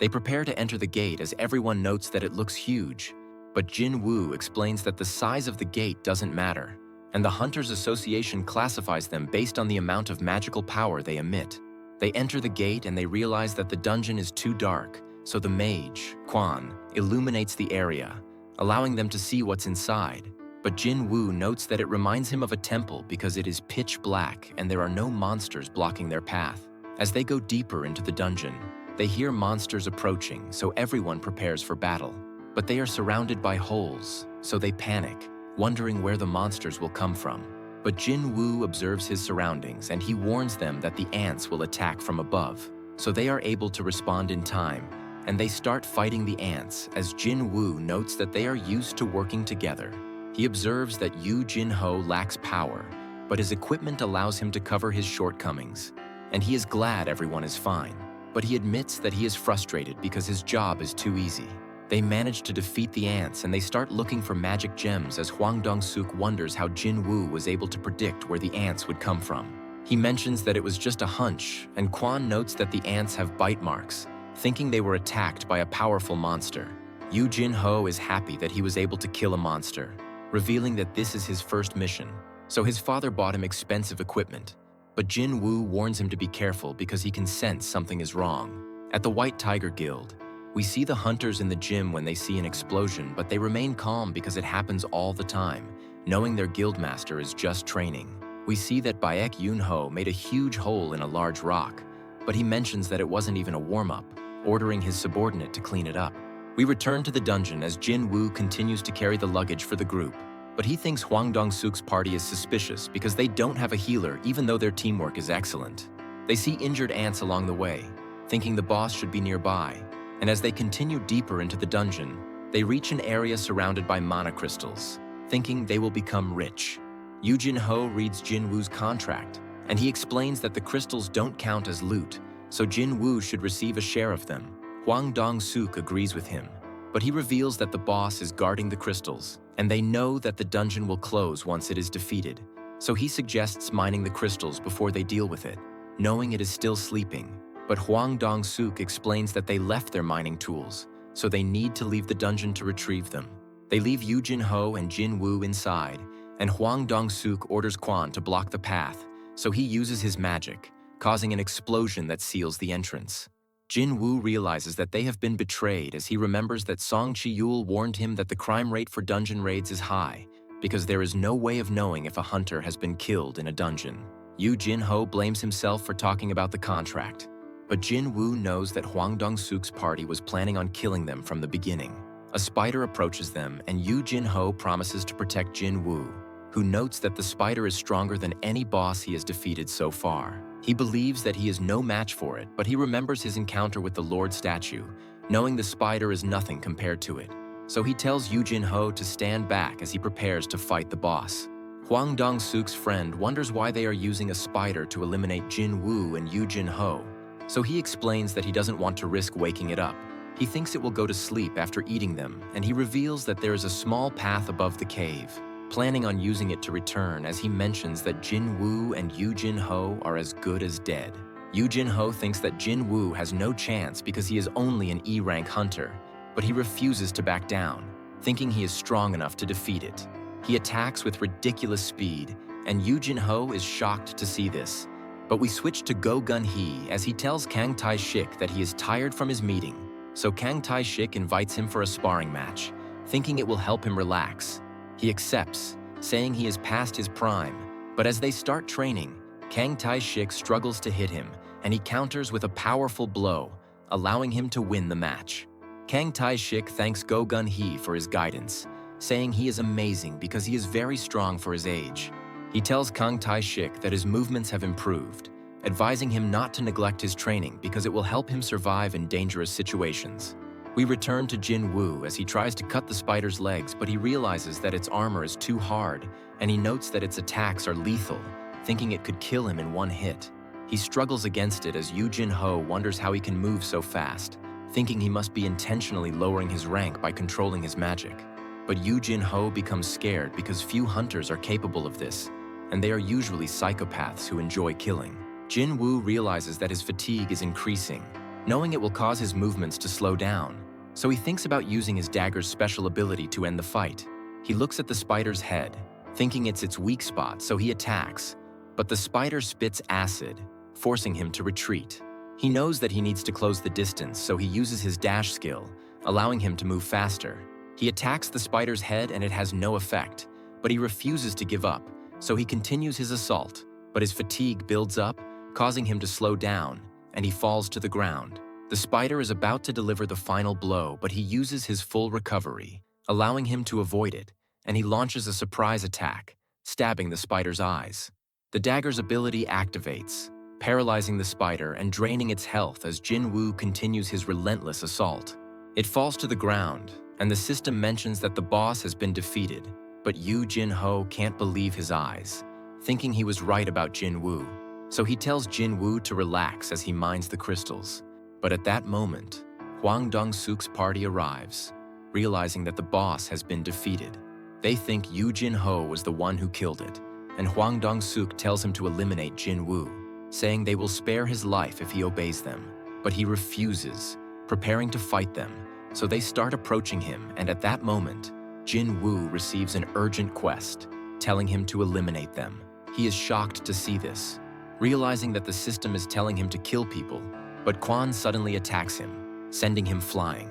They prepare to enter the gate as everyone notes that it looks huge, but Jin Woo explains that the size of the gate doesn't matter, and the Hunters Association classifies them based on the amount of magical power they emit. They enter the gate and they realize that the dungeon is too dark, so the mage, Quan, illuminates the area, allowing them to see what's inside. But Jin Woo notes that it reminds him of a temple because it is pitch black and there are no monsters blocking their path. As they go deeper into the dungeon, they hear monsters approaching, so everyone prepares for battle. But they are surrounded by holes, so they panic, wondering where the monsters will come from. But Jin Woo observes his surroundings and he warns them that the ants will attack from above, so they are able to respond in time, and they start fighting the ants as Jin Woo notes that they are used to working together. He observes that Yu Jin Ho lacks power, but his equipment allows him to cover his shortcomings, and he is glad everyone is fine. But he admits that he is frustrated because his job is too easy. They manage to defeat the ants and they start looking for magic gems as Hwang Dong-suk wonders how Jin Woo was able to predict where the ants would come from. He mentions that it was just a hunch, and Quan notes that the ants have bite marks, thinking they were attacked by a powerful monster. Yu Jin Ho is happy that he was able to kill a monster, revealing that this is his first mission. So his father bought him expensive equipment, but Jin Woo warns him to be careful because he can sense something is wrong. At the White Tiger Guild, we see the hunters in the gym when they see an explosion, but they remain calm because it happens all the time, knowing their guildmaster is just training. We see that Baek Yoon Ho made a huge hole in a large rock, but he mentions that it wasn't even a warm-up, ordering his subordinate to clean it up. We return to the dungeon as Jin Woo continues to carry the luggage for the group, but he thinks Hwang Dong-suk's party is suspicious because they don't have a healer even though their teamwork is excellent. They see injured ants along the way, thinking the boss should be nearby, and as they continue deeper into the dungeon, they reach an area surrounded by mana crystals, thinking they will become rich. Yu Jin Ho reads Jin Woo's contract, and he explains that the crystals don't count as loot, so Jin Woo should receive a share of them. Hwang Dong-suk agrees with him, but he reveals that the boss is guarding the crystals, and they know that the dungeon will close once it is defeated, so he suggests mining the crystals before they deal with it, knowing it is still sleeping. But Hwang Dong-suk explains that they left their mining tools, so they need to leave the dungeon to retrieve them. They leave Yu Jin Ho and Jin Woo inside, and Hwang Dong-suk orders Quan to block the path, so he uses his magic, causing an explosion that seals the entrance. Jin Woo realizes that they have been betrayed as he remembers that Song Chi-yul warned him that the crime rate for dungeon raids is high, because there is no way of knowing if a hunter has been killed in a dungeon. Yu Jin Ho blames himself for talking about the contract, but Jin Woo knows that Hwang Dong-suk's party was planning on killing them from the beginning. A spider approaches them, and Yu Jin Ho promises to protect Jin Woo, who notes that the spider is stronger than any boss he has defeated so far. He believes that he is no match for it, but he remembers his encounter with the Lord statue, knowing the spider is nothing compared to it. So he tells Yu Jin Ho to stand back as he prepares to fight the boss. Hwang Dong-suk's friend wonders why they are using a spider to eliminate Jin Woo and Yu Jin Ho, so he explains that he doesn't want to risk waking it up. He thinks it will go to sleep after eating them, and he reveals that there is a small path above the cave, planning on using it to return as he mentions that Jin Woo and Yu Jin Ho are as good as dead. Yu Jin Ho thinks that Jin Woo has no chance because he is only an E-rank hunter, but he refuses to back down, thinking he is strong enough to defeat it. He attacks with ridiculous speed, and Yu Jin Ho is shocked to see this. But we switch to Go Gun Hee as he tells Kang Tai-shik that he is tired from his meeting, so Kang Tai-shik invites him for a sparring match, thinking it will help him relax. He accepts, saying he is past his prime, but as they start training, Kang Tai-shik struggles to hit him, and he counters with a powerful blow, allowing him to win the match. Kang Tai-shik thanks Go Gun Hee for his guidance, saying he is amazing because he is very strong for his age. He tells Kang Tai-shik that his movements have improved, advising him not to neglect his training because it will help him survive in dangerous situations. We return to Jin Woo as he tries to cut the spider's legs, but he realizes that its armor is too hard, and he notes that its attacks are lethal, thinking it could kill him in one hit. He struggles against it as Yu Jin Ho wonders how he can move so fast, thinking he must be intentionally lowering his rank by controlling his magic. But Yu Jin Ho becomes scared because few hunters are capable of this, and they are usually psychopaths who enjoy killing. Jin Woo realizes that his fatigue is increasing, knowing it will cause his movements to slow down, so he thinks about using his dagger's special ability to end the fight. He looks at the spider's head, thinking it's its weak spot, so he attacks, but the spider spits acid, forcing him to retreat. He knows that he needs to close the distance, so he uses his dash skill, allowing him to move faster. He attacks the spider's head and it has no effect, but he refuses to give up, so he continues his assault, but his fatigue builds up, causing him to slow down, and he falls to the ground. The spider is about to deliver the final blow, but he uses his full recovery, allowing him to avoid it, and he launches a surprise attack, stabbing the spider's eyes. The dagger's ability activates, paralyzing the spider and draining its health as Jin Woo continues his relentless assault. It falls to the ground, and the system mentions that the boss has been defeated, but Yu Jin-ho can't believe his eyes, thinking he was right about Jin Woo. So he tells Jin Woo to relax as he mines the crystals. But at that moment, Hwang Dong-suk's party arrives, realizing that the boss has been defeated. They think Yu Jin-ho was the one who killed it, and Hwang Dong-suk tells him to eliminate Jin Woo, saying they will spare his life if he obeys them. But he refuses, preparing to fight them, so they start approaching him, and at that moment, Jin Woo receives an urgent quest, telling him to eliminate them. He is shocked to see this, realizing that the system is telling him to kill people, but Quan suddenly attacks him, sending him flying.